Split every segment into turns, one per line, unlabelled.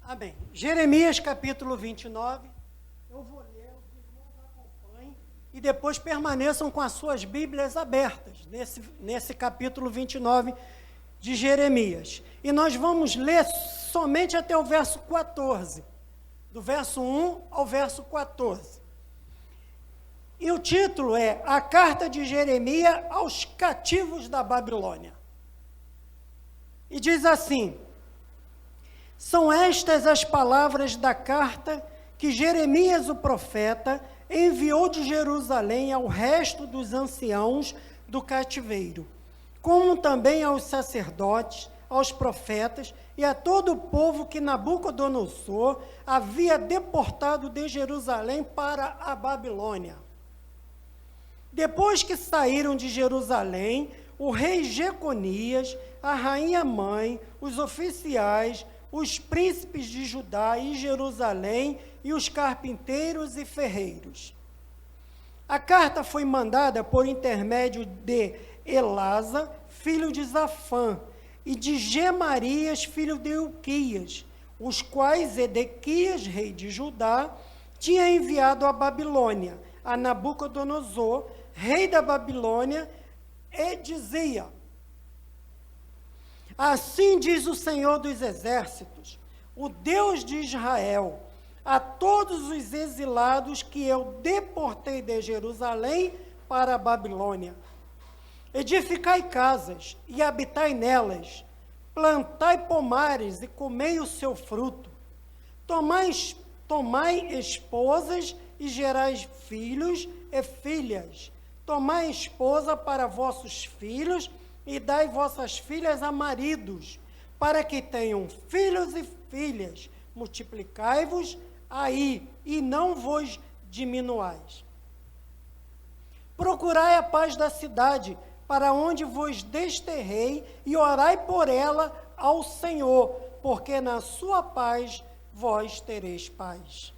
Amém. Jeremias capítulo 29, eu vou ler, os irmãos acompanhem e depois permaneçam com as suas Bíblias abertas, nesse capítulo 29 de Jeremias. E nós vamos ler somente até o verso 14, do verso 1 ao verso 14. E o título é A Carta de Jeremias aos Cativos da Babilônia. E diz assim: são estas as palavras da carta que Jeremias, o profeta, enviou de Jerusalém ao resto dos anciãos do cativeiro, como também aos sacerdotes, aos profetas e a todo o povo que Nabucodonosor havia deportado de Jerusalém para a Babilônia. Depois que saíram de Jerusalém, o rei Jeconias, a rainha mãe, os oficiais, os príncipes de Judá e Jerusalém e os carpinteiros e ferreiros. A carta foi mandada por intermédio de Elasa, filho de Zafã, e de Gemarias, filho de Ilquias, os quais Edequias, rei de Judá, tinha enviado à Babilônia, a Nabucodonosor, rei da Babilônia, e dizia: assim diz o Senhor dos Exércitos, o Deus de Israel, a todos os exilados que eu deportei de Jerusalém para a Babilônia: edificai casas e habitai nelas, plantai pomares e comei o seu fruto, tomai esposas e gerais filhos e filhas, tomai esposa para vossos filhos e dai vossas filhas a maridos, para que tenham filhos e filhas, multiplicai-vos aí, e não vos diminuais. Procurai a paz da cidade, para onde vos desterrei, e orai por ela ao Senhor, porque na sua paz vós tereis paz.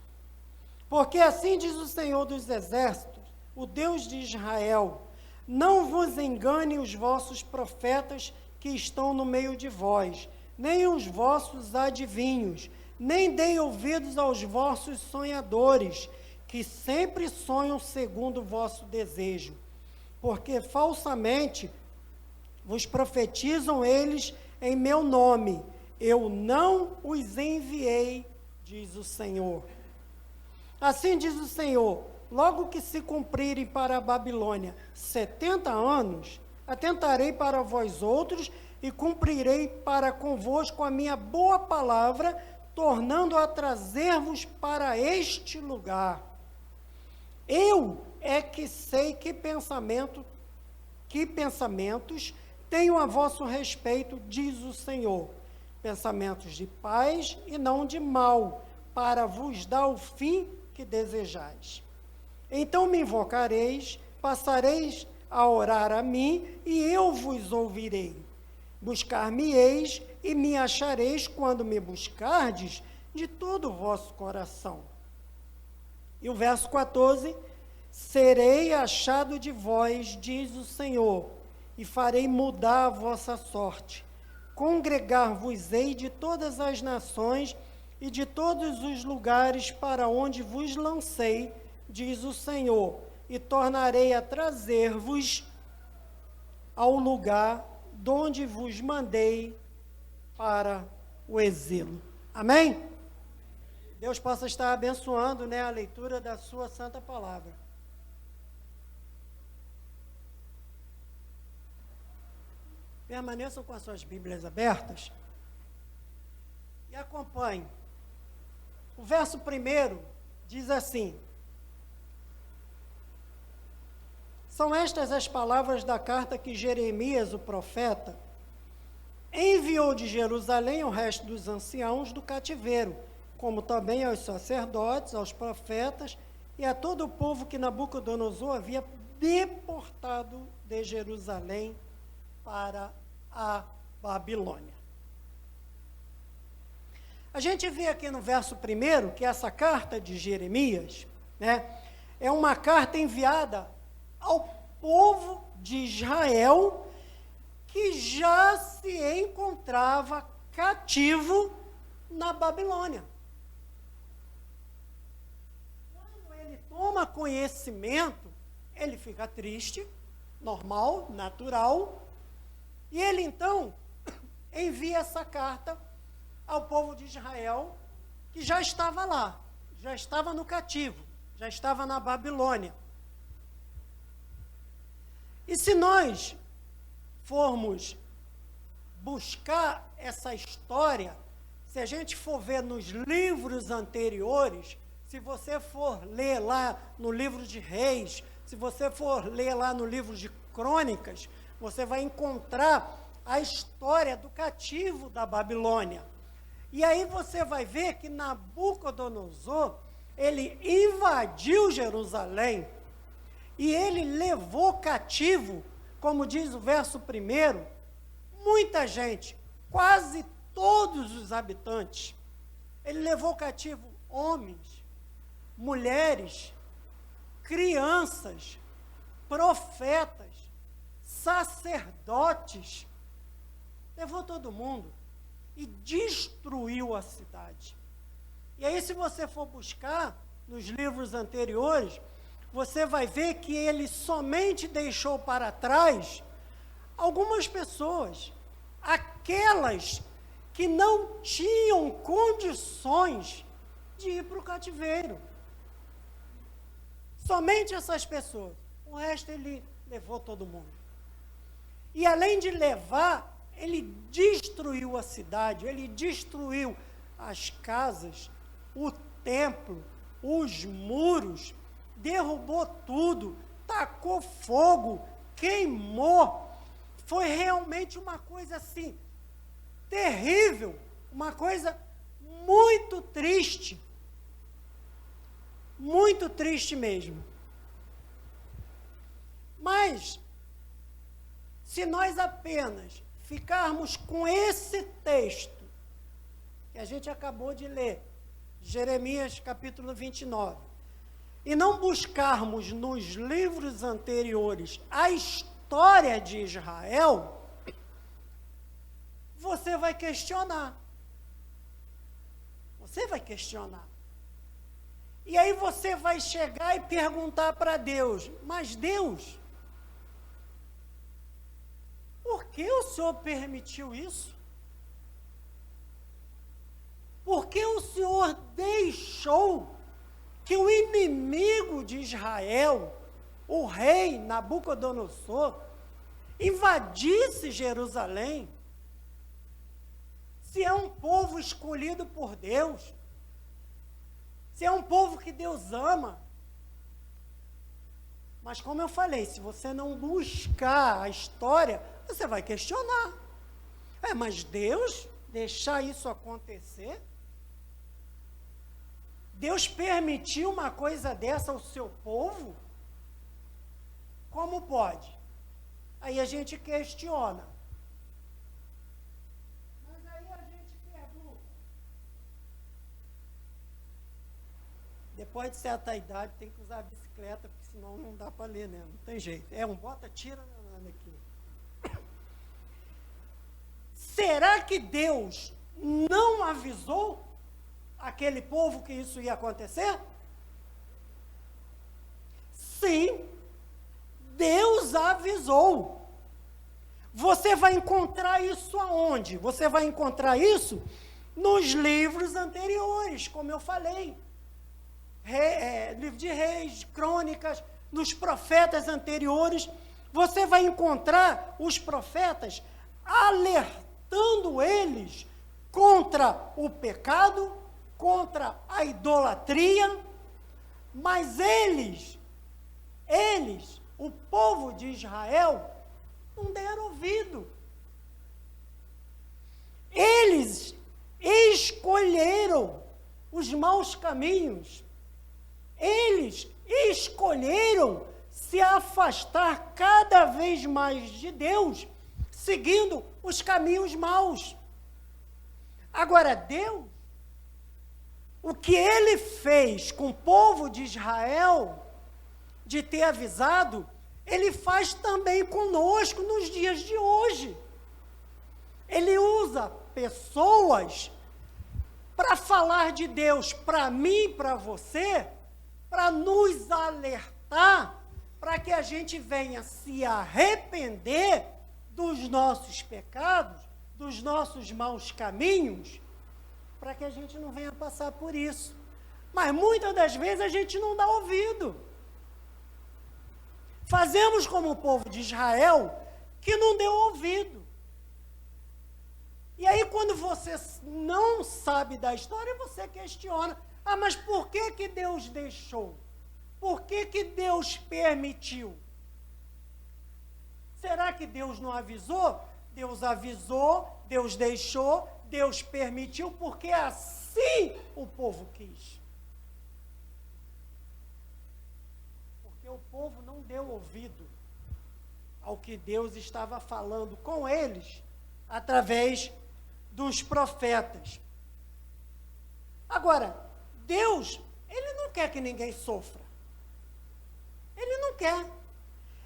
Porque assim diz o Senhor dos Exércitos, o Deus de Israel: não vos engane os vossos profetas que estão no meio de vós, nem os vossos adivinhos, nem deem ouvidos aos vossos sonhadores, que sempre sonham segundo o vosso desejo, porque falsamente vos profetizam eles em meu nome. Eu não os enviei, diz o Senhor. Assim diz o Senhor: logo que se cumprirem para a Babilônia 70 anos, atentarei para vós outros e cumprirei para convosco a minha boa palavra, tornando a trazer-vos para este lugar. Eu é que sei que pensamentos tenho a vosso respeito, diz o Senhor, pensamentos de paz e não de mal, para vos dar o fim que desejais. Então me invocareis, passareis a orar a mim, e eu vos ouvirei. Buscar-me-eis e me achareis quando me buscardes de todo o vosso coração. E o verso 14: serei achado de vós, diz o Senhor, e farei mudar a vossa sorte. Congregar-vos-ei de todas as nações e de todos os lugares para onde vos lancei, diz o Senhor, e tornarei a trazer-vos ao lugar de onde vos mandei para o exílio. Amém? Deus possa estar abençoando, a leitura da sua santa palavra. Permaneçam com as suas Bíblias abertas e acompanhem. O verso 1 diz assim: são estas as palavras da carta que Jeremias, o profeta, enviou de Jerusalém ao resto dos anciãos do cativeiro, como também aos sacerdotes, aos profetas e a todo o povo que Nabucodonosor havia deportado de Jerusalém para a Babilônia. A gente vê aqui no verso 1 que essa carta de Jeremias, é uma carta enviada ao povo de Israel, que já se encontrava cativo na Babilônia. Quando ele toma conhecimento, ele fica triste, normal, natural, e ele então envia essa carta ao povo de Israel, que já estava lá, já estava no cativo, já estava na Babilônia. E se nós formos buscar essa história, se a gente for ver nos livros anteriores, se você for ler lá no livro de Reis, se você for ler lá no livro de Crônicas, você vai encontrar a história do cativo da Babilônia. E aí você vai ver que Nabucodonosor, ele invadiu Jerusalém e ele levou cativo, como diz o verso 1, muita gente, quase todos os habitantes. Ele levou cativo homens, mulheres, crianças, profetas, sacerdotes, levou todo mundo e destruiu a cidade. E aí, se você for buscar nos livros anteriores, você vai ver que ele somente deixou para trás algumas pessoas, aquelas que não tinham condições de ir para o cativeiro. Somente essas pessoas. O resto ele levou todo mundo. E além de levar, ele destruiu a cidade, ele destruiu as casas, o templo, os muros, derrubou tudo, tacou fogo, queimou. Foi realmente uma coisa assim, terrível, uma coisa muito triste mesmo. Mas, se nós apenas ficarmos com esse texto que a gente acabou de ler, Jeremias capítulo 29, e não buscarmos nos livros anteriores a história de Israel, você vai questionar. Você vai questionar. E aí você vai chegar e perguntar para Deus, mas Deus, por que o Senhor permitiu isso? Por que o Senhor deixou que o inimigo de Israel, o rei Nabucodonosor, invadisse Jerusalém? Se é um povo escolhido por Deus, se é um povo que Deus ama. Mas como eu falei, se você não buscar a história, você vai questionar. Mas Deus deixar isso acontecer? Deus permitiu uma coisa dessa ao seu povo? Como pode? Aí a gente questiona. Mas aí a gente pergunta. Depois de certa idade tem que usar a bicicleta, porque senão não dá para ler, né? Não tem jeito. Tira aqui. Será que Deus não avisou aquele povo que isso ia acontecer? Sim, Deus avisou. Você vai encontrar isso aonde? Você vai encontrar isso nos livros anteriores, como eu falei. Livro de Reis, Crônicas, nos profetas anteriores. Você vai encontrar os profetas alertando eles contra o pecado, contra a idolatria, mas eles, o povo de Israel, não deram ouvido. Eles escolheram os maus caminhos. Eles escolheram se afastar cada vez mais de Deus, seguindo os caminhos maus. Agora, Deus, o que ele fez com o povo de Israel, de ter avisado, ele faz também conosco nos dias de hoje. Ele usa pessoas para falar de Deus para mim e para você, para nos alertar, para que a gente venha se arrepender dos nossos pecados, dos nossos maus caminhos, para que a gente não venha passar por isso. Mas muitas das vezes a gente não dá ouvido. Fazemos como o povo de Israel, que não deu ouvido. E aí, quando você não sabe da história, você questiona: ah, mas por que que Deus deixou? Por que que Deus permitiu? Será que Deus não avisou? Deus avisou, Deus deixou, Deus permitiu, porque assim o povo quis. Porque o povo não deu ouvido ao que Deus estava falando com eles, através dos profetas. Agora, Deus, Ele não quer que ninguém sofra. Ele não quer.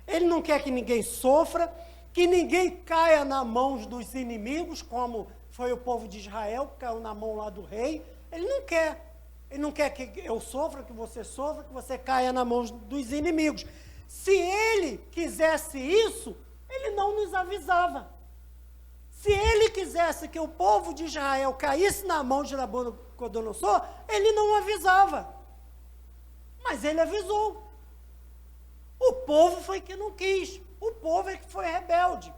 Ele não quer que ninguém sofra, que ninguém caia nas mãos dos inimigos, como foi o povo de Israel, que caiu na mão lá do rei. Ele não quer. Ele não quer que eu sofra, que você caia na mão dos inimigos. Se Ele quisesse isso, Ele não nos avisava. Se Ele quisesse que o povo de Israel caísse na mão de Nabucodonosor, Ele não avisava. Mas Ele avisou. O povo foi que não quis. O povo é que foi rebelde.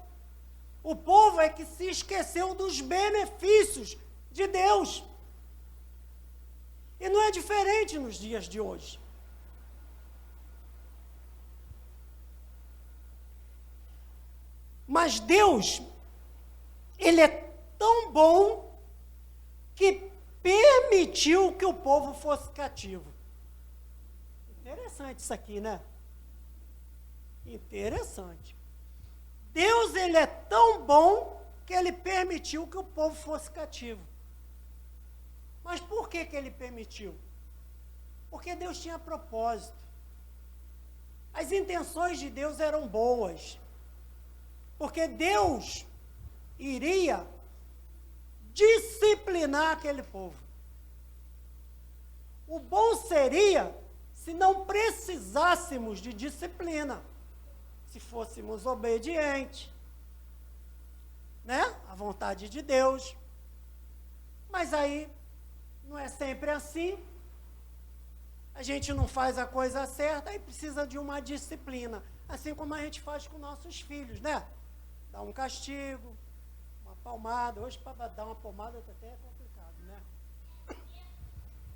O povo é que se esqueceu dos benefícios de Deus. E não é diferente nos dias de hoje. Mas Deus, Ele é tão bom que permitiu que o povo fosse cativo. Interessante isso aqui, né? Interessante. Deus, Ele é tão bom que Ele permitiu que o povo fosse cativo. Mas por que que Ele permitiu? Porque Deus tinha propósito. As intenções de Deus eram boas. Porque Deus iria disciplinar aquele povo. O bom seria se não precisássemos de disciplina, se fôssemos obedientes, né? À vontade de Deus. Mas aí não é sempre assim. A gente não faz a coisa certa e precisa de uma disciplina, assim como a gente faz com nossos filhos, né? Dá um castigo, uma palmada. Hoje, para dar uma palmada até é complicado, né?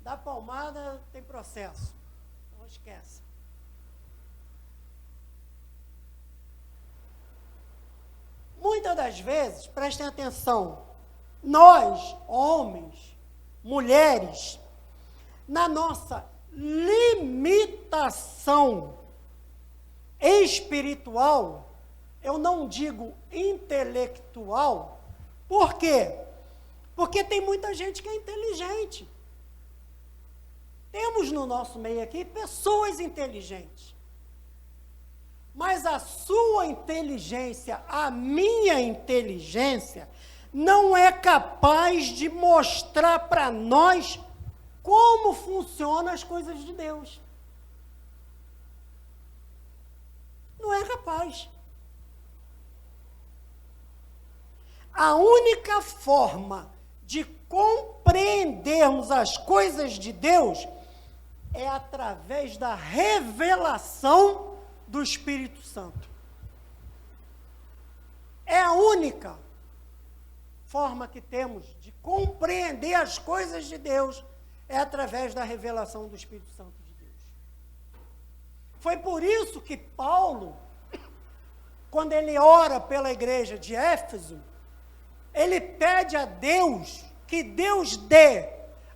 Dar palmada tem processo. Não esquece. Muitas das vezes, prestem atenção, nós, homens, mulheres, na nossa limitação espiritual, eu não digo intelectual, por quê? Porque tem muita gente que é inteligente. Temos no nosso meio aqui pessoas inteligentes. Mas a sua inteligência, a minha inteligência, não é capaz de mostrar para nós como funcionam as coisas de Deus. Não é capaz. A única forma de compreendermos as coisas de Deus é através da revelação do Espírito Santo. É a única forma que temos de compreender as coisas de Deus, é através da revelação do Espírito Santo de Deus. Foi por isso que Paulo, quando ele ora pela igreja de Éfeso, ele pede a Deus que Deus dê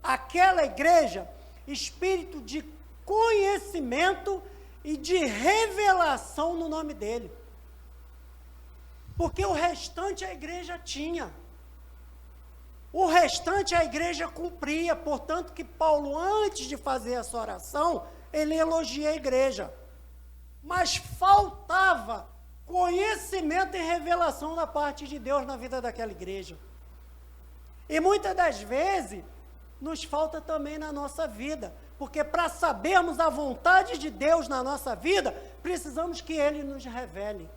àquela igreja espírito de conhecimento e de revelação no nome dele. Porque o restante a igreja tinha. O restante a igreja cumpria. Portanto, que Paulo, antes de fazer essa oração, ele elogia a igreja. Mas faltava conhecimento e revelação da parte de Deus na vida daquela igreja. E muitas das vezes, nos falta também na nossa vida. Porque para sabermos a vontade de Deus na nossa vida, precisamos que Ele nos revele.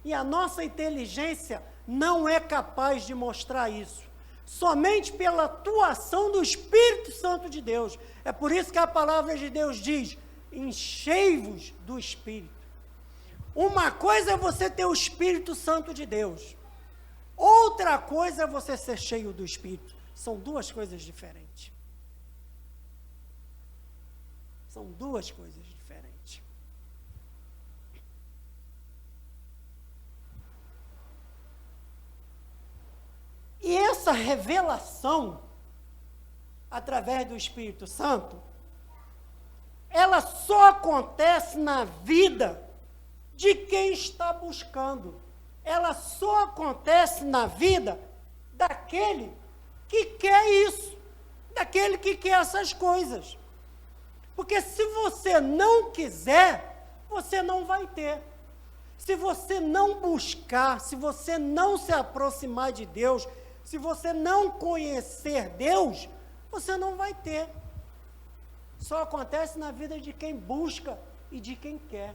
E a nossa inteligência não é capaz de mostrar isso. Somente pela atuação do Espírito Santo de Deus. É por isso que a palavra de Deus diz: enchei-vos do Espírito. Uma coisa é você ter o Espírito Santo de Deus. Outra coisa é você ser cheio do Espírito. São duas coisas diferentes. São duas coisas diferentes. E essa revelação, através do Espírito Santo, ela só acontece na vida de quem está buscando. Ela só acontece na vida daquele que quer isso, daquele que quer essas coisas. Porque se você não quiser, você não vai ter. Se você não buscar, se você não se aproximar de Deus, se você não conhecer Deus, você não vai ter. Só acontece na vida de quem busca e de quem quer.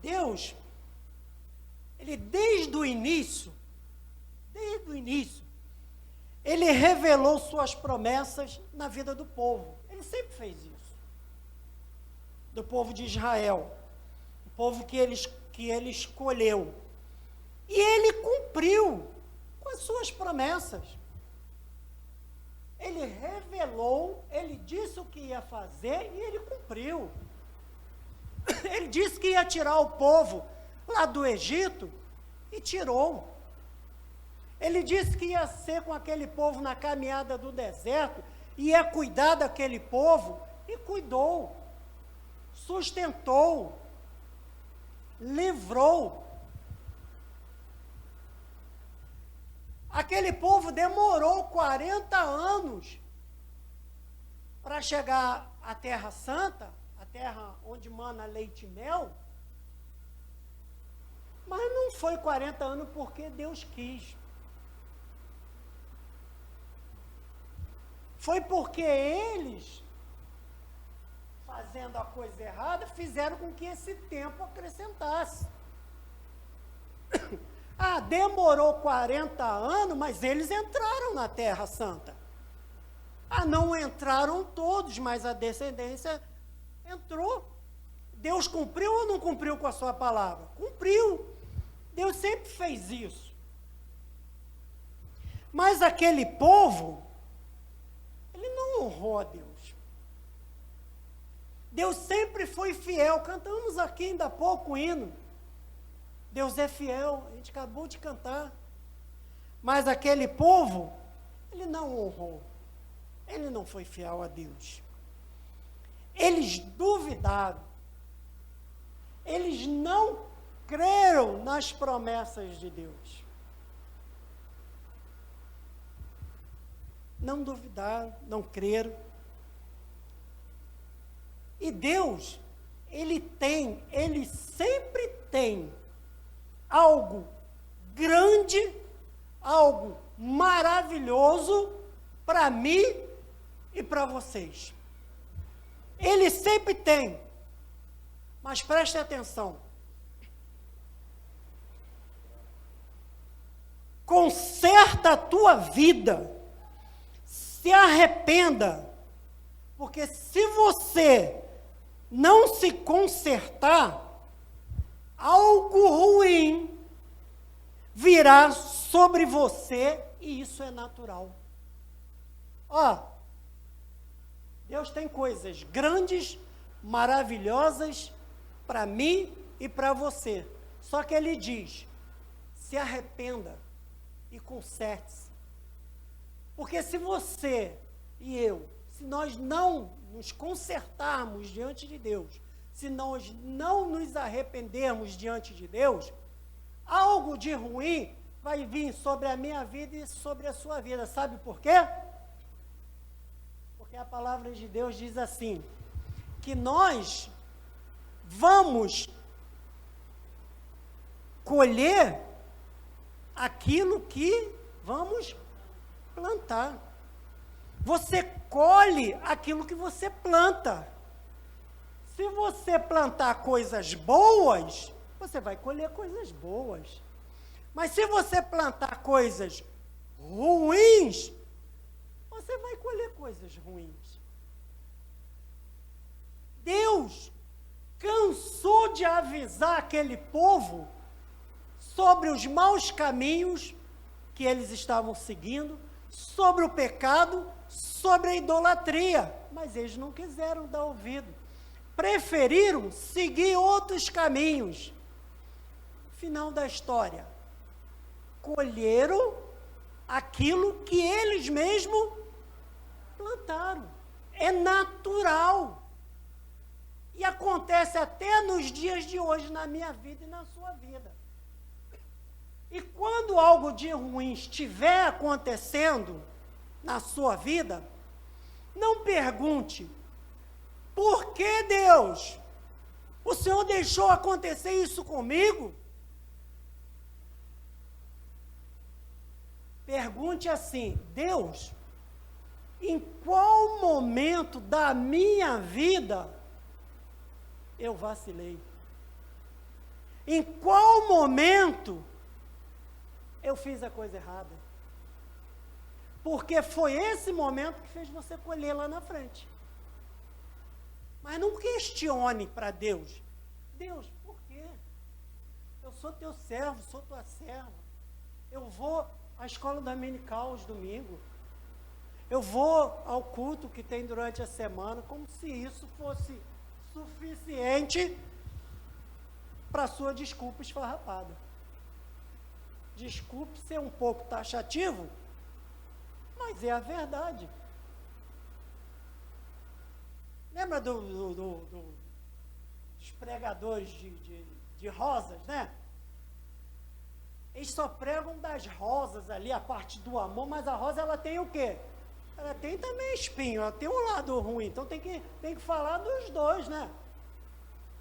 Deus, Ele desde o início, Ele revelou suas promessas na vida do povo. Ele sempre fez isso. Do povo de Israel. O povo que ele escolheu. E Ele cumpriu com as suas promessas. Ele revelou, Ele disse o que ia fazer e Ele cumpriu. Ele disse que ia tirar o povo lá do Egito e tirou. Ele disse que ia ser com aquele povo na caminhada do deserto, ia cuidar daquele povo e cuidou, sustentou, livrou. Aquele povo demorou 40 anos para chegar à Terra Santa, a terra onde mana leite e mel, mas não foi 40 anos porque Deus quis. Foi porque eles, fazendo a coisa errada, fizeram com que esse tempo acrescentasse. Demorou 40 anos, mas eles entraram na Terra Santa. Não entraram todos, mas a descendência entrou. Deus cumpriu ou não cumpriu com a sua palavra? Cumpriu. Deus sempre fez isso. Mas aquele povo, ele não honrou a Deus. Deus sempre foi fiel. Cantamos aqui ainda há pouco o hino. Deus é fiel. A gente acabou de cantar. Mas aquele povo, ele não honrou. Ele não foi fiel a Deus. Eles duvidaram. Eles não creram nas promessas de Deus. Não duvidaram, não creram. E Deus, Ele sempre tem algo grande, algo maravilhoso para mim e para vocês. Ele sempre tem. Mas preste atenção. Conserta a tua vida. Se arrependa. Porque se você não se consertar, algo ruim virá sobre você e isso é natural. Deus tem coisas grandes, maravilhosas para mim e para você. Só que Ele diz, se arrependa e conserte-se. Porque se você e eu, se nós não nos consertarmos diante de Deus, se nós não nos arrependermos diante de Deus, algo de ruim vai vir sobre a minha vida e sobre a sua vida. Sabe por quê? Porque a palavra de Deus diz assim, que nós vamos colher aquilo que vamos plantar. Você colhe aquilo que você planta. Se você plantar coisas boas, você vai colher coisas boas. Mas se você plantar coisas ruins, você vai colher coisas ruins. Deus cansou de avisar aquele povo sobre os maus caminhos que eles estavam seguindo, sobre o pecado, sobre a idolatria, mas eles não quiseram dar ouvido. Preferiram seguir outros caminhos. Final da história. Colheram aquilo que eles mesmos plantaram. É natural. E acontece até nos dias de hoje, na minha vida e na sua vida. E quando algo de ruim estiver acontecendo na sua vida, não pergunte, por que Deus? O Senhor deixou acontecer isso comigo? Pergunte assim, Deus, em qual momento da minha vida eu vacilei? Em qual momento eu fiz a coisa errada? Porque foi esse momento que fez você colher lá na frente. Mas não questione para Deus. Deus, por quê? Eu sou teu servo, sou tua serva. Eu vou à escola dominical aos domingos. Eu vou ao culto que tem durante a semana, como se isso fosse suficiente para sua desculpa esfarrapada. Desculpe ser um pouco taxativo, mas é a verdade. Lembra dos pregadores de rosas, né? Eles só pregam das rosas ali, a parte do amor, mas a rosa ela tem o quê? Ela tem também espinho, ela tem um lado ruim, então tem que falar dos dois, né?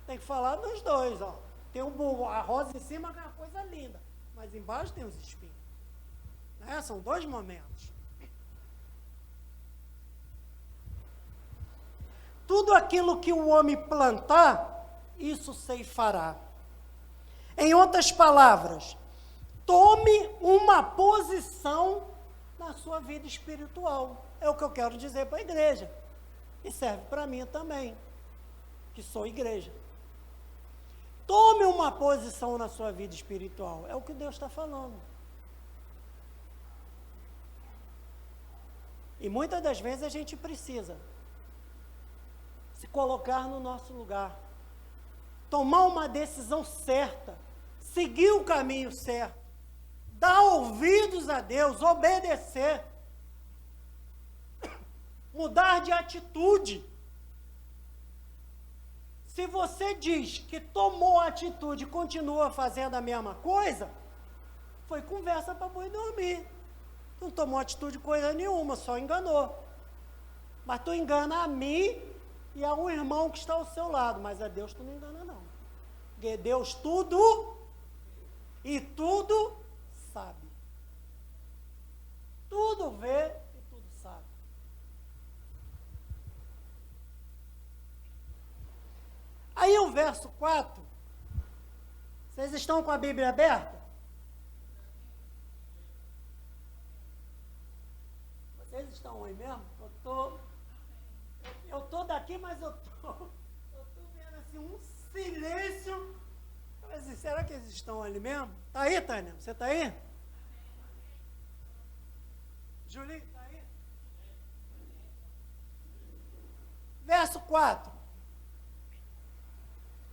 Tem que falar dos dois, ó. Tem a rosa em cima que é uma coisa linda, mas embaixo tem os espinhos. Né? São dois momentos. Tudo aquilo que o homem plantar, isso ceifará. Em outras palavras, tome uma posição na sua vida espiritual. É o que eu quero dizer para a igreja. E serve para mim também, que sou igreja. Tome uma posição na sua vida espiritual. É o que Deus está falando. E muitas das vezes a gente precisa se colocar no nosso lugar, tomar uma decisão certa, seguir o caminho certo, dar ouvidos a Deus, obedecer, mudar de atitude. Se você diz que tomou atitude e continua fazendo a mesma coisa, foi conversa para boi dormir. Não tomou atitude coisa nenhuma, só enganou. Mas tu engana a mim e a um irmão que está ao seu lado, mas a Deus tu não engana não. Porque Deus tudo e tudo sabe. Tudo vê e tudo sabe. Aí o verso 4, vocês estão com a Bíblia aberta? Vocês estão aí mesmo? Eu estou daqui, mas eu estou vendo assim um silêncio. Assim, será que eles estão ali mesmo? Está aí, Tânia? Você está aí? Julinho, está aí? Verso 4.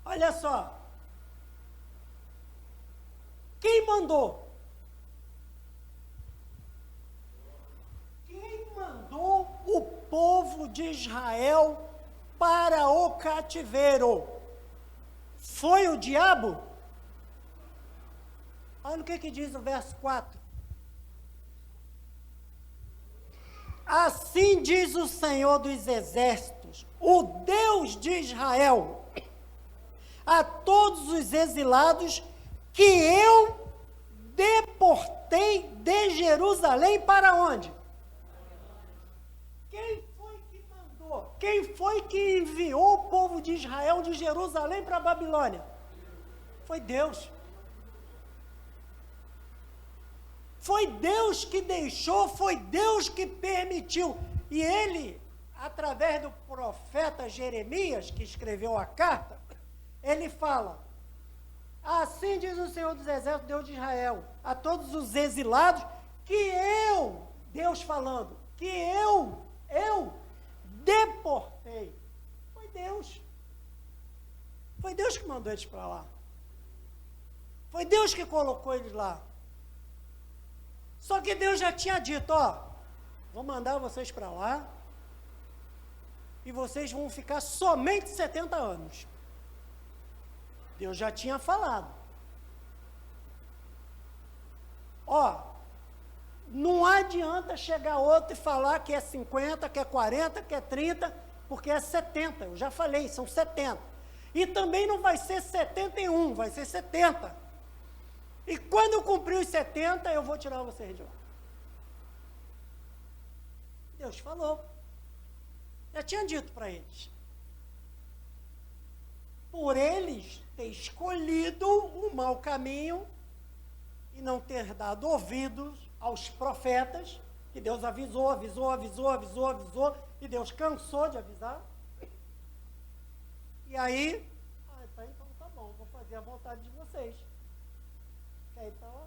Olha só. Quem mandou? Quem mandou o povo de Israel para o cativeiro? Foi o diabo? Olha o que diz o verso 4. Assim diz o Senhor dos Exércitos, o Deus de Israel, a todos os exilados que eu deportei de Jerusalém para onde? Quem foi que mandou? Quem foi que enviou o povo de Israel de Jerusalém para a Babilônia? Foi Deus. Foi Deus que deixou, foi Deus que permitiu. E ele, através do profeta Jeremias, que escreveu a carta, ele fala: assim diz o Senhor dos Exércitos, Deus de Israel, a todos os exilados, que eu, Deus falando, que eu deportei. Foi Deus. Foi Deus que mandou eles para lá. Foi Deus que colocou eles lá. Só que Deus já tinha dito, ó, vou mandar vocês para lá e vocês vão ficar somente 70 anos. Deus já tinha falado. Ó, não adianta chegar outro e falar que é 50, que é 40, que é 30, porque é 70. Eu já falei, são 70. E também não vai ser 71, vai ser 70. E quando eu cumprir os 70, eu vou tirar vocês de lá. Deus falou. Já tinha dito para eles. Por eles ter escolhido o mau caminho e não ter dado ouvidos aos profetas, que Deus avisou, e Deus cansou de avisar. E aí, então tá bom, vou fazer a vontade de vocês. Então,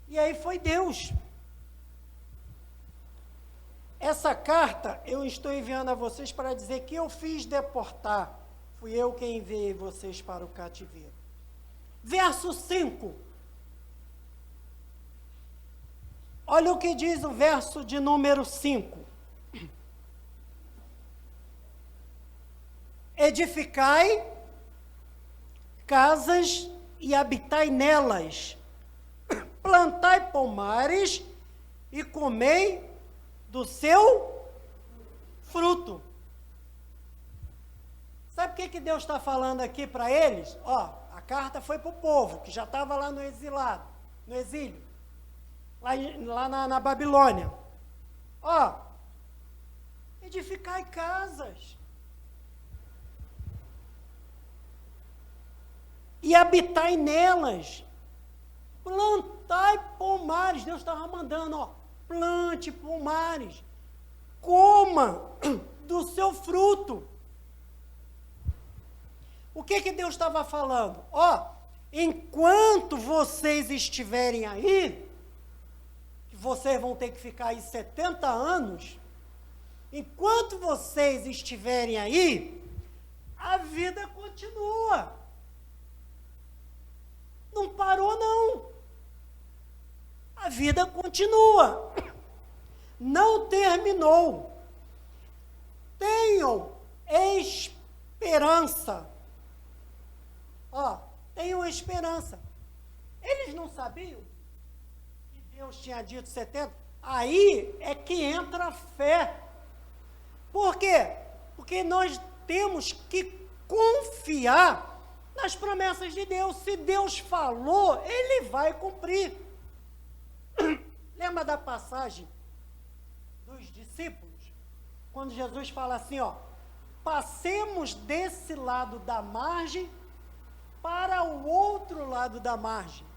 e aí foi Deus. Essa carta eu estou enviando a vocês para dizer que eu fiz deportar. Fui eu quem enviei vocês para o cativeiro. Verso 5. Olha o que diz o verso de número 5. Edificai casas e habitai nelas, plantai pomares e comei do seu fruto. Sabe o que Deus está falando aqui para eles? Ó, a carta foi para o povo, que já estava lá no exílio, lá na Babilônia. Ó, edificai casas. E habitai nelas, plantai pomares. Deus estava mandando, ó, plante pomares, coma do seu fruto. O que Deus estava falando? Ó, enquanto vocês estiverem aí, vocês vão ter que ficar aí 70 anos, enquanto vocês estiverem aí, a vida continua. Não parou, não. A vida continua. Não terminou. Tenham esperança. Ó, tenham esperança. Eles não sabiam que Deus tinha dito 70? Aí é que entra a fé. Por quê? Porque nós temos que confiar nas promessas de Deus. Se Deus falou, Ele vai cumprir. Lembra da passagem dos discípulos? Quando Jesus fala assim, ó, passemos desse lado da margem para o outro lado da margem.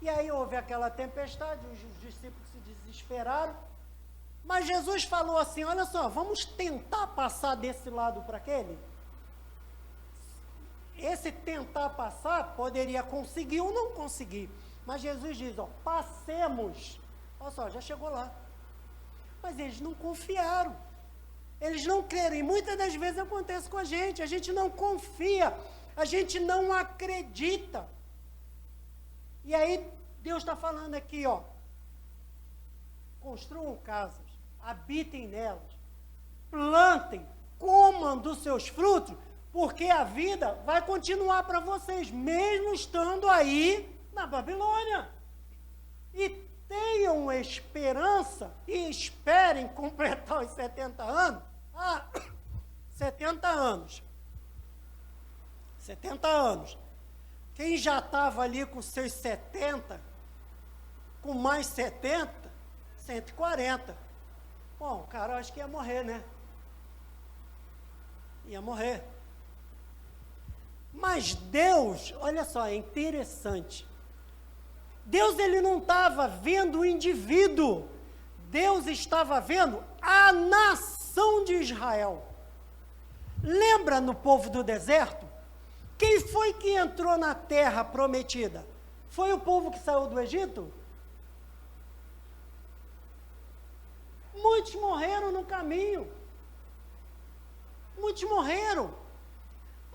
E aí houve aquela tempestade, os discípulos se desesperaram, mas Jesus falou assim, olha só, vamos tentar passar desse lado para aquele? Esse tentar passar poderia conseguir ou não conseguir. Mas Jesus diz, ó, passemos. Olha só, já chegou lá. Mas eles não confiaram. Eles não creram. E muitas das vezes acontece com a gente não confia, a gente não acredita. E aí Deus está falando aqui, ó, construam casas, habitem nelas, plantem, comam dos seus frutos, porque a vida vai continuar para vocês, mesmo estando aí na Babilônia. E tenham esperança e esperem completar os 70 anos. 70 anos. 70 anos. Quem já estava ali com seus 70, com mais 70, 140. Bom, o cara acho que ia morrer, né? Ia morrer. Mas Deus, olha só, é interessante. Deus, ele não estava vendo o indivíduo. Deus estava vendo a nação de Israel. Lembra no povo do deserto? Quem foi que entrou na terra prometida? Foi o povo que saiu do Egito? Muitos morreram no caminho. Muitos morreram.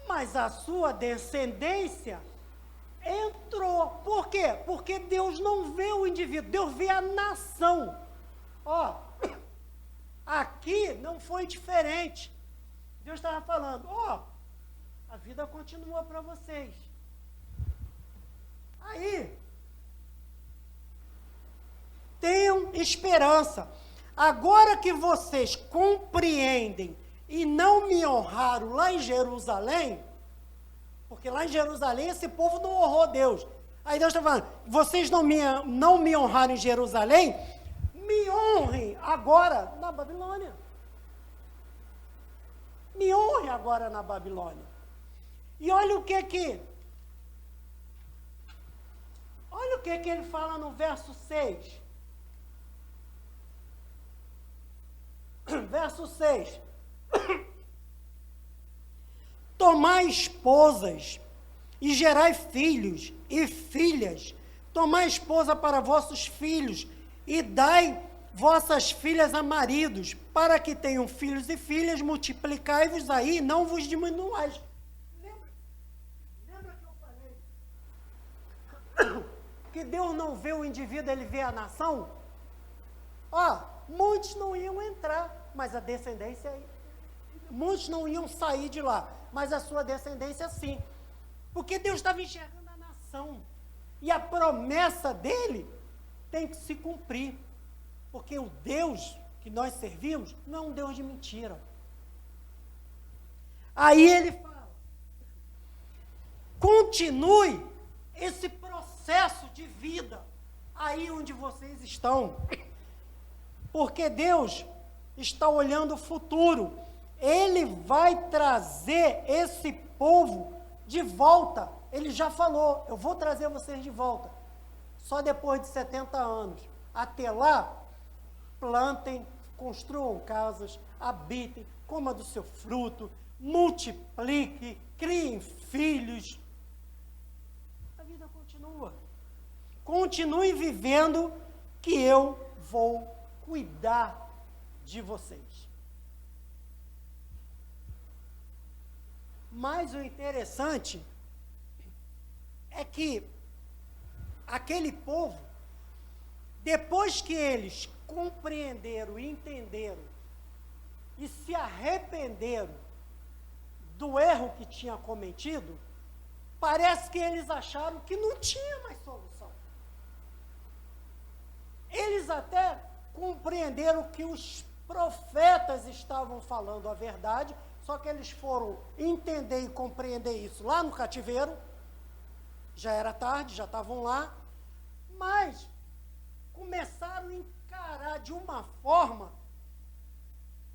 Mas a sua descendência entrou. Por quê? Porque Deus não vê o indivíduo, Deus vê a nação. Ó, aqui não foi diferente. Deus estava falando, a vida continua para vocês. Aí, tenham esperança. Agora que vocês compreendem e não me honraram lá em Jerusalém, porque lá em Jerusalém esse povo não honrou Deus. Aí Deus está falando, vocês não me honraram em Jerusalém, me honrem agora na Babilônia. Me honrem agora na Babilônia. E olha o que ele fala no verso 6. Verso 6. Tomai esposas e gerai filhos e filhas. Tomai esposa para vossos filhos e dai vossas filhas a maridos, para que tenham filhos e filhas, multiplicai-vos aí, não vos diminuais. Lembra que eu falei que Deus não vê o indivíduo, ele vê a nação? Muitos não iam entrar, mas a descendência, muitos não iam sair de lá, mas a sua descendência sim, porque Deus estava enxergando a nação, e a promessa dele tem que se cumprir, porque o Deus que nós servimos não é um Deus de mentira. Aí ele fala, continue esse processo de vida aí onde vocês estão, porque Deus está olhando o futuro. Ele vai trazer esse povo de volta. Ele já falou, eu vou trazer vocês de volta, só depois de 70 anos. Até lá, plantem, construam casas, habitem, coma do seu fruto, multiplique, criem filhos. A vida continua. Continue vivendo, que eu vou cuidar de vocês. Mas o interessante é que aquele povo, depois que eles compreenderam e entenderam e se arrependeram do erro que tinha cometido, parece que eles acharam que não tinha mais solução. Eles até compreenderam que os profetas estavam falando a verdade, só que eles foram entender e compreender isso lá no cativeiro, já era tarde, já estavam lá, mas começaram a encarar de uma forma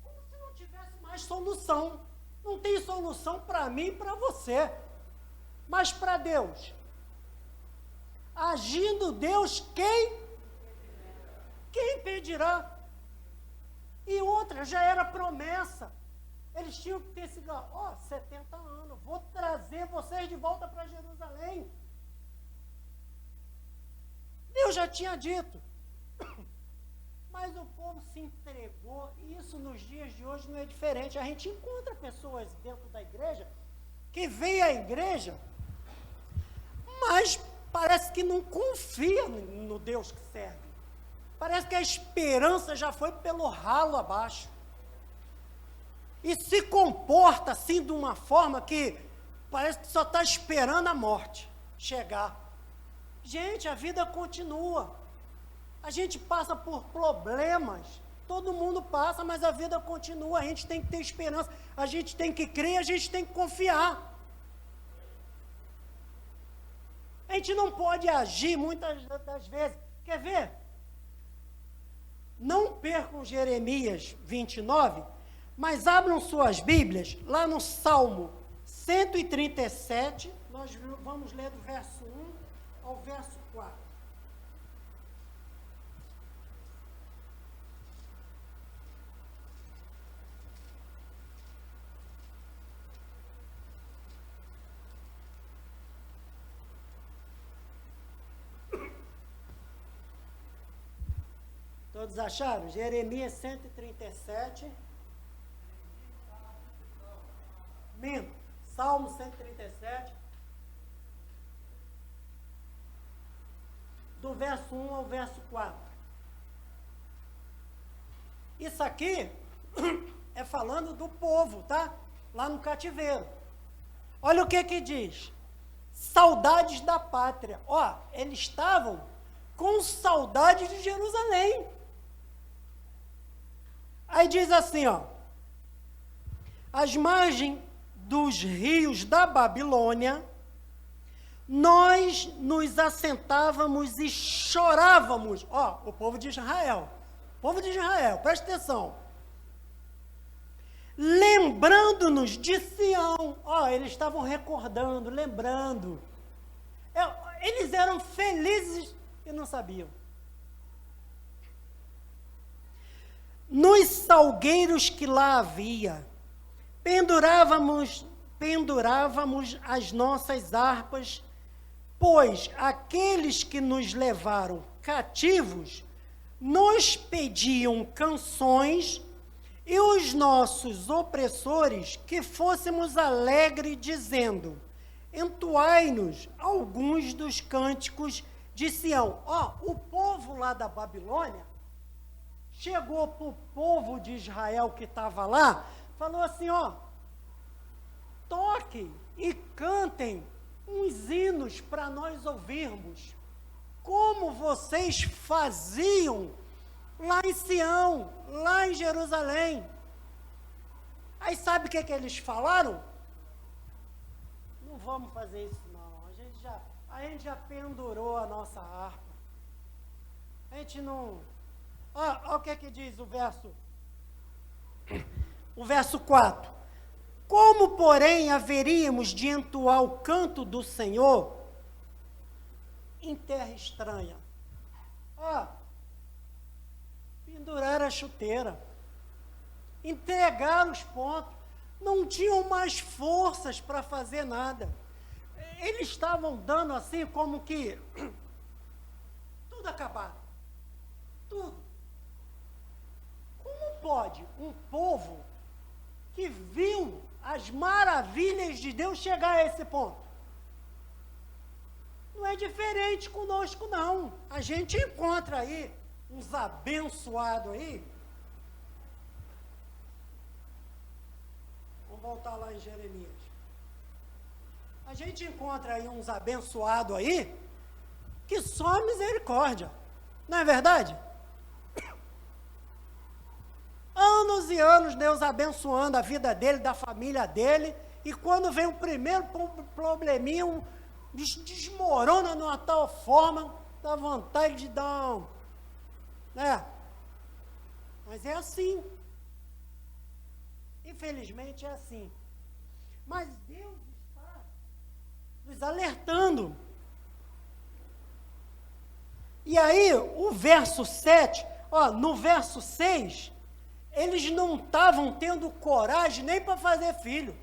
como se não tivesse mais solução. Não tem solução para mim e para você, mas para Deus. Agindo Deus, quem impedirá? E outra, já era promessa. Eles tinham que ter esse, 70 anos, vou trazer vocês de volta para Jerusalém. Deus já tinha dito. Mas o povo se entregou, e isso nos dias de hoje não é diferente. A gente encontra pessoas dentro da igreja que vêm à igreja, mas parece que não confia no Deus que serve. Parece que a esperança já foi pelo ralo abaixo. E se comporta assim de uma forma que parece que só está esperando a morte chegar. Gente, a vida continua. A gente passa por problemas, todo mundo passa, mas a vida continua, a gente tem que ter esperança, a gente tem que crer, a gente tem que confiar. A gente não pode agir muitas das vezes. Quer ver? Não percam Jeremias 29, mas abram suas Bíblias, lá no Salmo 137, nós vamos ler do verso 1 ao verso 4. Todos acharam? Jeremias 137. Minto. Salmo 137. Do verso 1 ao verso 4. Isso aqui é falando do povo, tá? Lá no cativeiro. Olha o que diz. Saudades da pátria. Ó, eles estavam com saudade de Jerusalém. Aí diz assim, ó, às margens dos rios da Babilônia, nós nos assentávamos e chorávamos. Ó, o povo de Israel, presta atenção. Lembrando-nos de Sião. Ó, eles estavam recordando, lembrando. Eles eram felizes e não sabiam. Nos salgueiros que lá havia, pendurávamos as nossas harpas, pois aqueles que nos levaram cativos nos pediam canções e os nossos opressores que fôssemos alegres, dizendo, entoai-nos alguns dos cânticos de Sião. Ó, o povo lá da Babilônia chegou para o povo de Israel que estava lá, falou assim, ó, toquem e cantem uns hinos para nós ouvirmos, como vocês faziam lá em Sião, lá em Jerusalém. Aí sabe o que eles falaram? Não vamos fazer isso não, a gente já pendurou a nossa harpa, a gente não... Olha o que diz o verso 4. Como, porém, haveríamos de entoar o canto do Senhor em terra estranha? Pendurar a chuteira, entregar os pontos, não tinham mais forças para fazer nada. Eles estavam dando assim como que tudo acabado, tudo. Como pode um povo que viu as maravilhas de Deus chegar a esse ponto? Não é diferente conosco, não. A gente encontra aí uns abençoados aí. Vamos voltar lá em Jeremias. A gente encontra aí uns abençoados aí que só misericórdia. Não é verdade? Anos e anos Deus abençoando a vida dele, da família dele, e quando vem o primeiro probleminha, desmorona de uma tal forma, dá vontade de dar um... né? Mas é assim. Infelizmente é assim. Mas Deus está nos alertando. E aí, o verso 7, ó, no verso 6... eles não estavam tendo coragem nem para fazer filho.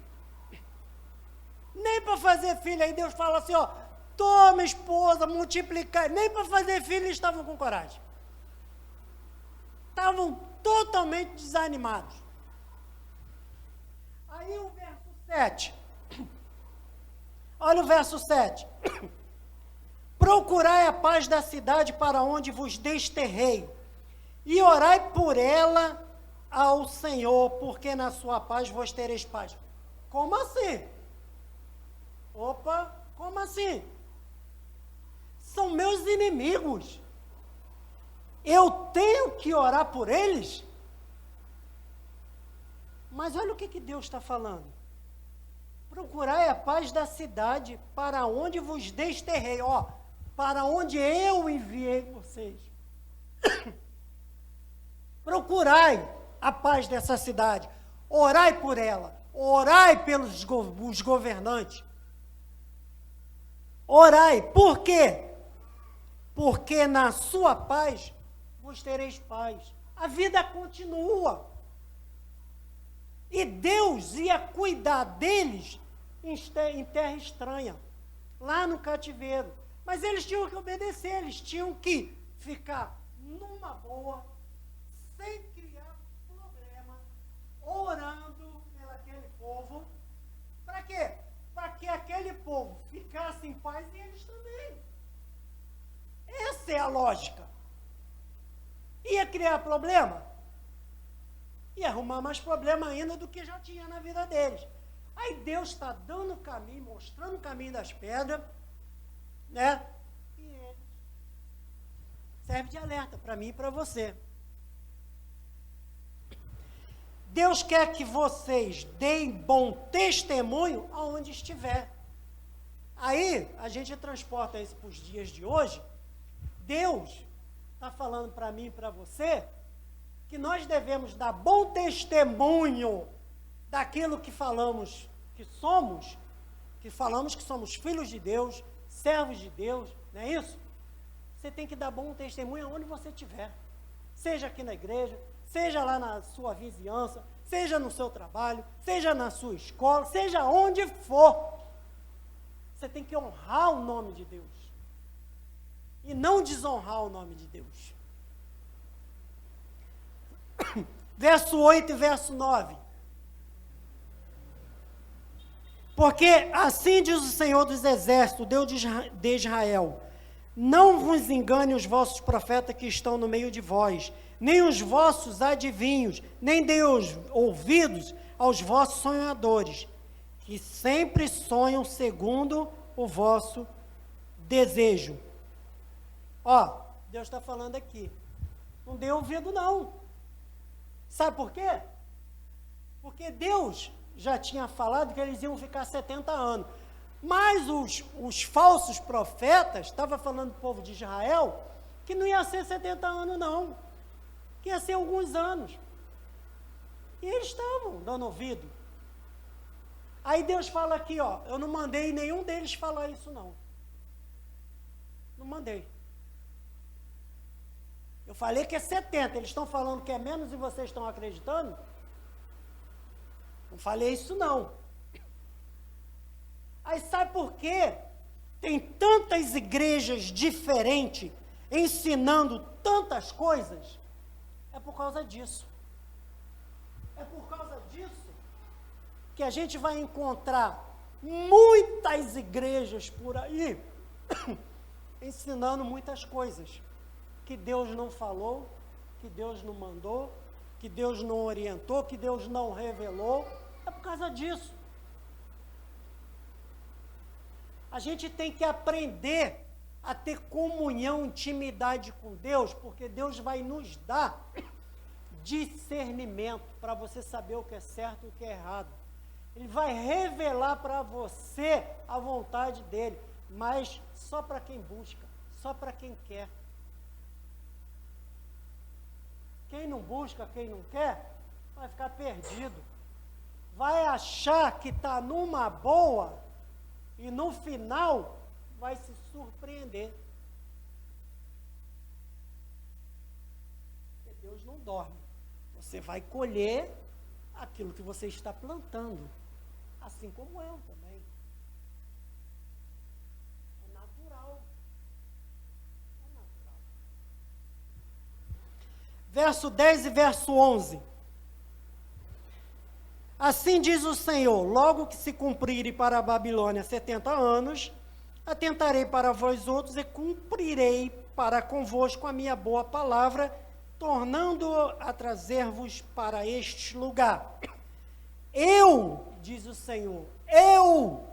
Nem para fazer filho. Aí Deus fala assim, ó, toma esposa, multiplicar. Nem para fazer filho eles estavam com coragem. Estavam totalmente desanimados. Aí o verso 7. Olha o verso 7. Procurai a paz da cidade para onde vos desterrei, e orai por ela ao Senhor, porque na sua paz vos tereis paz. Como assim? Opa, como assim? São meus inimigos. eu tenho que orar por eles? Mas olha o que Deus está falando. Procurai a paz da cidade, para onde vos desterrei. Ó, para onde eu enviei vocês. Procurai a paz dessa cidade. Orai por ela. Orai pelos os governantes. Orai. Por quê? Porque na sua paz vos tereis paz. A vida continua. E Deus ia cuidar deles em terra estranha, lá no cativeiro. Mas eles tinham que obedecer, eles tinham que ficar numa boa, sem criar problema, orando pelo aquele povo. Para quê? Para que aquele povo ficasse em paz e eles também. Essa é a lógica. Ia criar problema? Ia arrumar mais problema ainda do que já tinha na vida deles. Aí Deus está dando o caminho, mostrando o caminho das pedras, né? E ele serve de alerta para mim e para você. Deus quer que vocês deem bom testemunho aonde estiver. Aí, a gente transporta isso para os dias de hoje. Deus está falando para mim e para você que nós devemos dar bom testemunho daquilo que falamos que somos filhos de Deus, servos de Deus, não é isso? Você tem que dar bom testemunho aonde você estiver, seja aqui na igreja, seja lá na sua vizinhança, seja no seu trabalho, seja na sua escola, seja onde for. Você tem que honrar o nome de Deus e não desonrar o nome de Deus. Verso 8 e verso 9. Porque assim diz o Senhor dos Exércitos, Deus de Israel: não vos engane os vossos profetas que estão no meio de vós, nem os vossos adivinhos, nem dê os ouvidos aos vossos sonhadores, que sempre sonham segundo o vosso desejo. Ó, Deus está falando aqui. Não dê ouvido não. Sabe por quê? Porque Deus já tinha falado que eles iam ficar 70 anos. Mas os falsos profetas estavam falando para o povo de Israel que não ia ser 70 anos não, que ia ser alguns anos. E eles estavam dando ouvido. Aí Deus fala aqui, ó, eu não mandei nenhum deles falar isso não. Não mandei. Eu falei que é 70, eles estão falando que é menos e vocês estão acreditando? Não falei isso não. Aí sabe por quê? Tem tantas igrejas diferentes ensinando tantas coisas? É por causa disso. É por causa disso que a gente vai encontrar muitas igrejas por aí ensinando muitas coisas que Deus não falou, que Deus não mandou, que Deus não orientou, que Deus não revelou. É por causa disso. A gente tem que aprender a ter comunhão, intimidade com Deus, porque Deus vai nos dar discernimento para você saber o que é certo e o que é errado. Ele vai revelar para você a vontade dele, mas só para quem busca, só para quem quer. Quem não busca, quem não quer, vai ficar perdido. Vai achar que está numa boa e no final vai se surpreender. Porque Deus não dorme. Você vai colher aquilo que você está plantando, assim como eu também. É natural. É natural. Verso 10 e verso 11. Assim diz o Senhor: logo que se cumprirem para a Babilônia 70 anos, atentarei para vós outros e cumprirei para convosco a minha boa palavra, tornando a trazer-vos para este lugar. Eu, diz o Senhor, eu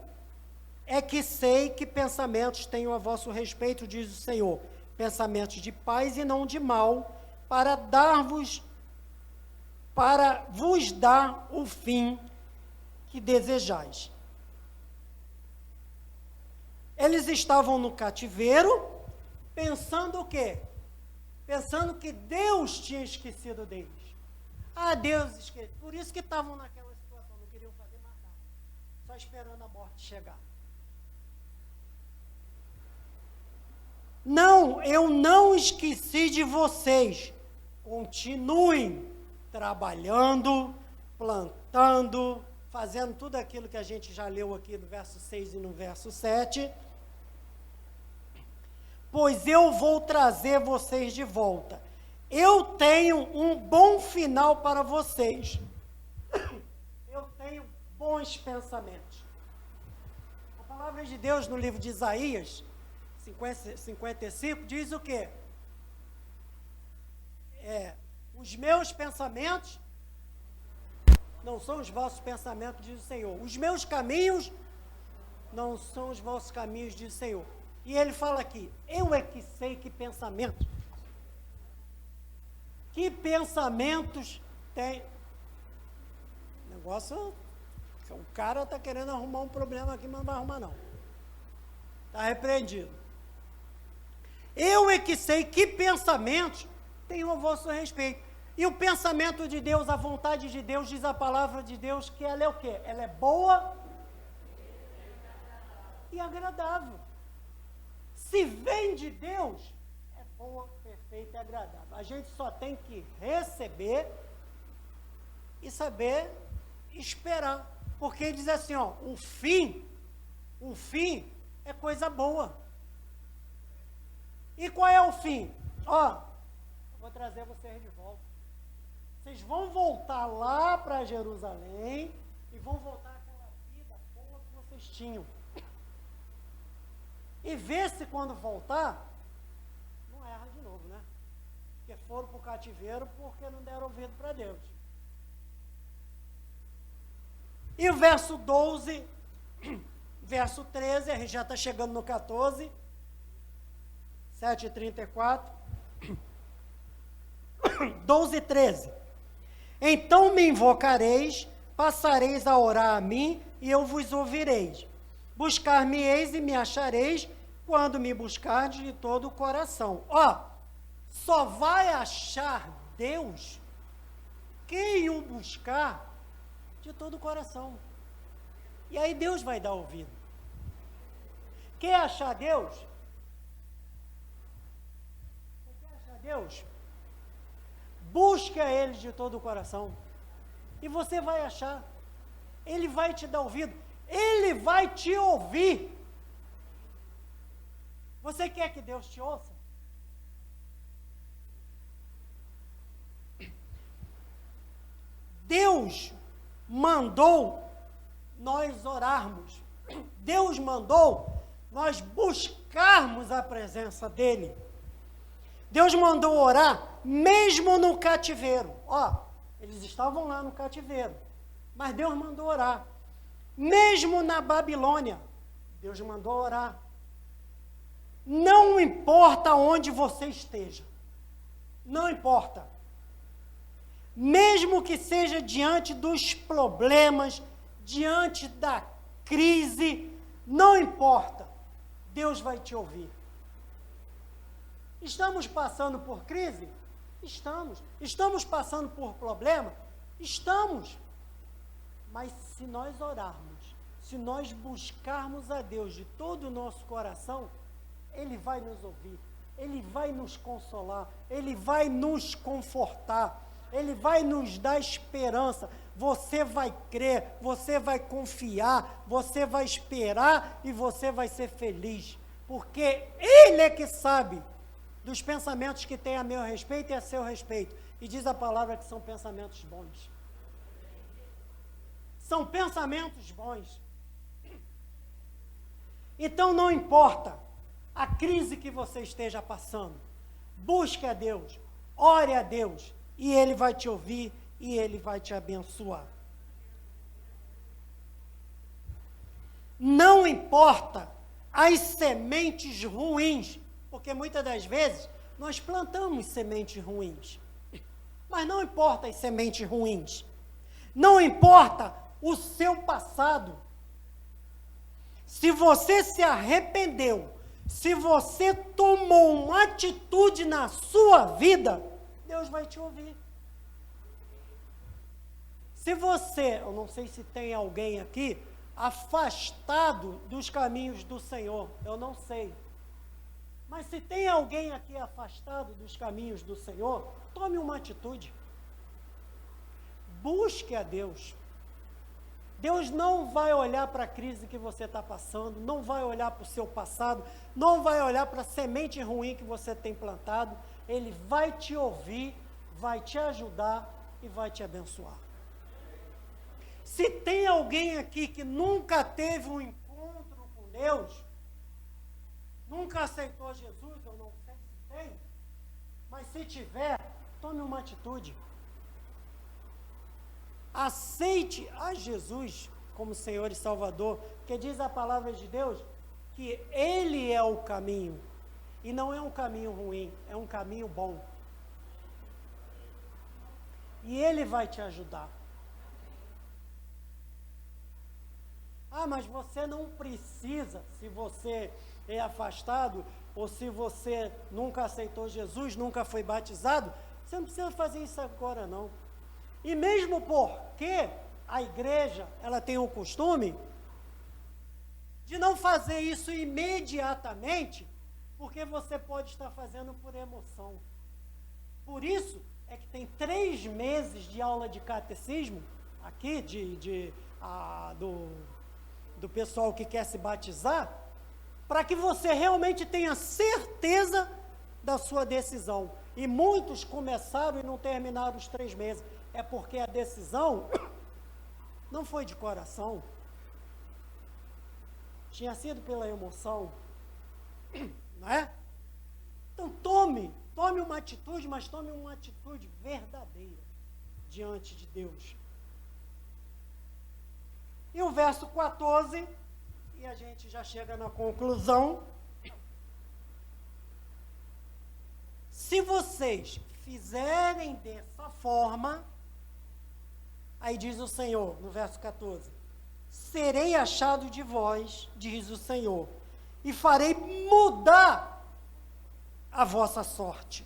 é que sei que pensamentos tenho a vosso respeito, diz o Senhor, pensamentos de paz e não de mal, para vos dar o fim que desejais. Eles estavam no cativeiro, pensando o quê? Pensando que Deus tinha esquecido deles. Ah, Deus esqueceu. Por isso que estavam naquela situação, não queriam fazer mais nada, só esperando a morte chegar. Não, eu não esqueci de vocês. Continuem trabalhando, plantando, fazendo tudo aquilo que a gente já leu aqui no verso 6 e no verso 7. Pois eu vou trazer vocês de volta. Eu tenho um bom final para vocês. Eu tenho bons pensamentos. A palavra de Deus no livro de Isaías 55 diz o quê? Os meus pensamentos não são os vossos pensamentos, diz o Senhor. Os meus caminhos não são os vossos caminhos, diz o Senhor. E ele fala aqui, eu é que sei que pensamentos. Que pensamentos tem? O negócio, o cara está querendo arrumar um problema aqui, mas não vai arrumar não. Está repreendido. Eu é que sei que pensamentos tenho a vosso respeito. E o pensamento de Deus, a vontade de Deus, diz a palavra de Deus, que ela é o quê? Ela é boa e agradável. Se vem de Deus, é boa, perfeita e agradável. A gente só tem que receber e saber esperar. Porque ele diz assim, ó, o fim é coisa boa. E qual é o fim? Ó, eu vou trazer vocês de volta. Vocês vão voltar lá para Jerusalém e vão voltar àquela vida boa que vocês tinham. E ver se quando voltar, não erra de novo, né? Porque foram para o cativeiro porque não deram ouvido para Deus. E o verso 12, verso 13, a gente já está chegando no 14, 7:34, 12 e 13. Então me invocareis, passareis a orar a mim, e eu vos ouvireis. Buscar-me-eis e me achareis, quando me buscardes de todo o coração. Ó, só vai achar Deus quem o buscar de todo o coração. E aí Deus vai dar ouvido. Quer achar Deus? Você quer achar Deus? Busque a Ele de todo o coração. E você vai achar. Ele vai te dar ouvido. Ele vai te ouvir. Você quer que Deus te ouça? Deus mandou nós orarmos. Deus mandou nós buscarmos a presença dEle. Deus mandou orar mesmo no cativeiro. Ó, eles estavam lá no cativeiro, mas Deus mandou orar. Mesmo na Babilônia, Deus mandou orar. Não importa onde você esteja, não importa. Mesmo que seja diante dos problemas, diante da crise, não importa, Deus vai te ouvir. Estamos passando por crise? Estamos. Estamos passando por problema? Estamos. Mas se nós orarmos, se nós buscarmos a Deus de todo o nosso coração, Ele vai nos ouvir, Ele vai nos consolar, Ele vai nos confortar, Ele vai nos dar esperança. Você vai crer, você vai confiar, você vai esperar e você vai ser feliz, porque Ele é que sabe dos pensamentos que tem a meu respeito e a seu respeito, e diz a palavra que são pensamentos bons. São pensamentos bons. Então não importa a crise que você esteja passando, busque a Deus, ore a Deus, e Ele vai te ouvir, e Ele vai te abençoar. Não importa as sementes ruins, Porque muitas das vezes nós plantamos sementes ruins. Mas não importa as sementes ruins. Não importa o seu passado. Se você se arrependeu, se você tomou uma atitude na sua vida, Deus vai te ouvir. Se você, eu não sei se tem alguém aqui, afastado dos caminhos do Senhor, eu não sei. Mas se tem alguém aqui afastado dos caminhos do Senhor, tome uma atitude. Busque a Deus. Deus não vai olhar para a crise que você está passando, não vai olhar para o seu passado, não vai olhar para a semente ruim que você tem plantado. Ele vai te ouvir, vai te ajudar e vai te abençoar. Se tem alguém aqui que nunca teve um encontro com Deus, nunca aceitou Jesus, eu não sei se tem, mas se tiver, tome uma atitude. Aceite a Jesus como Senhor e Salvador, porque diz a palavra de Deus que Ele é o caminho, e não é um caminho ruim, é um caminho bom. E Ele vai te ajudar. Ah, mas você não precisa, se você é afastado, ou se você nunca aceitou Jesus, nunca foi batizado, você não precisa fazer isso agora não. E mesmo porque a igreja, ela tem o costume de não fazer isso imediatamente, porque você pode estar fazendo por emoção. Por isso é que tem 3 meses de aula de catecismo, aqui, do pessoal que quer se batizar, para que você realmente tenha certeza da sua decisão. E muitos começaram e não terminaram os 3 meses. É porque a decisão não foi de coração. Tinha sido pela emoção. Não é? Então tome uma atitude, mas tome uma atitude verdadeira diante de Deus. E o verso 14, e a gente já chega na conclusão. Se vocês fizerem dessa forma, aí diz o Senhor, no verso 14, serei achado de vós, diz o Senhor, e farei mudar a vossa sorte.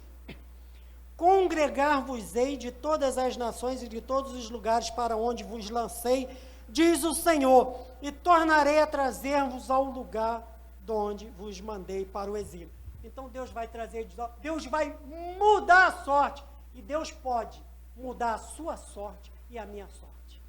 Congregar-vos-ei de todas as nações e de todos os lugares para onde vos lancei, diz o Senhor, e tornarei a trazer-vos ao lugar de onde vos mandei para o exílio. Então Deus vai trazer, Deus vai mudar a sorte, e Deus pode mudar a sua sorte e a minha sorte.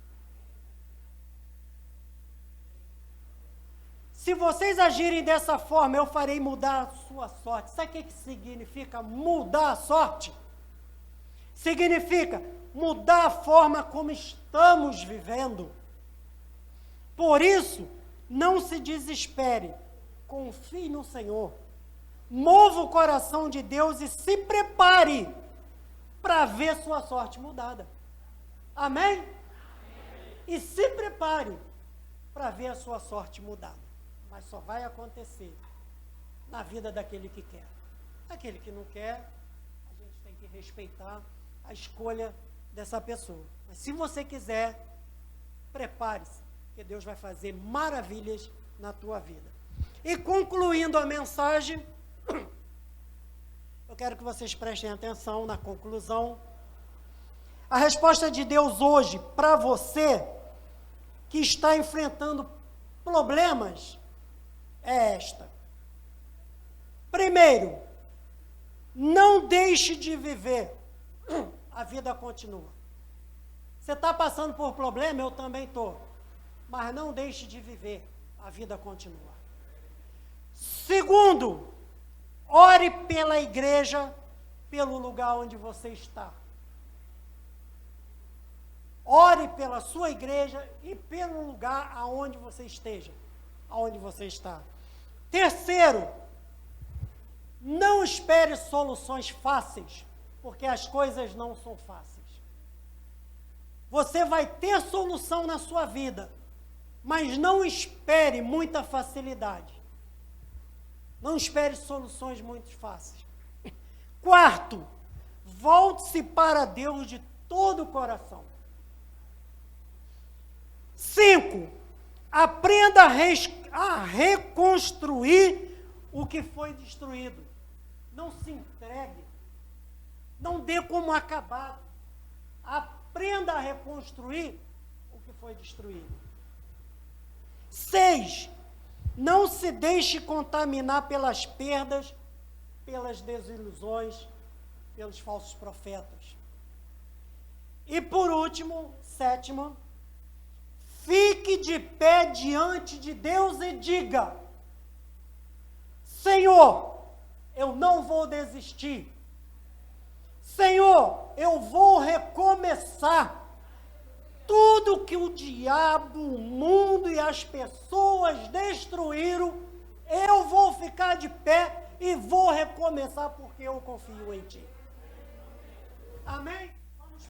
Se vocês agirem dessa forma, eu farei mudar a sua sorte. Sabe o que significa mudar a sorte? Significa mudar a forma como estamos vivendo. Por isso, não se desespere, confie no Senhor, mova o coração de Deus e se prepare para ver sua sorte mudada. Amém? E se prepare para ver a sua sorte mudada. Mas só vai acontecer na vida daquele que quer. Aquele que não quer, a gente tem que respeitar a escolha dessa pessoa. Mas se você quiser, prepare-se, porque Deus vai fazer maravilhas na tua vida. E concluindo a mensagem, eu quero que vocês prestem atenção na conclusão. A resposta de Deus hoje para você que está enfrentando problemas é esta. Primeiro, não deixe de viver. A vida continua. Você está passando por problema, eu também estou. Mas não deixe de viver. A vida continua. Segundo, ore pela igreja, pelo lugar onde você está. Ore pela sua igreja e pelo lugar aonde você esteja, aonde você está. Terceiro, não espere soluções fáceis, porque as coisas não são fáceis. Você vai ter solução na sua vida, mas não espere muita facilidade. Não espere soluções muito fáceis. Quarto, volte-se para Deus de todo o coração. 5, aprenda a reconstruir o que foi destruído. Não se entregue. Não dê como acabado. Aprenda a reconstruir o que foi destruído. 6, não se deixe contaminar pelas perdas, pelas desilusões, pelos falsos profetas. E por último, 7, fique de pé diante de Deus e diga: Senhor, eu não vou desistir. Senhor, eu vou recomeçar. Tudo que o diabo, o mundo e as pessoas destruíram, eu vou ficar de pé e vou recomeçar porque eu confio em Ti. Amém?